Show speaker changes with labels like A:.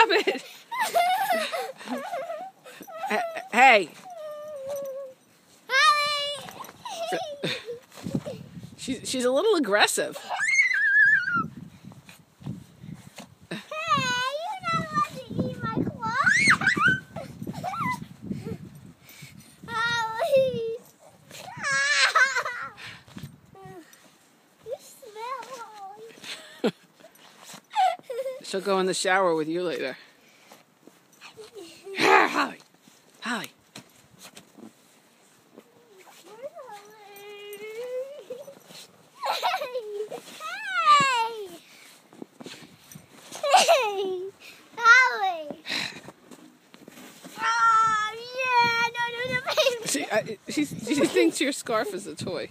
A: Stop it! Hey! She's a little aggressive.
B: Hey, you're not allowed to eat my clothes. Holly. You smell, Holly.
A: She'll go in the shower with you later. Holly! Holly! She thinks your scarf is a toy.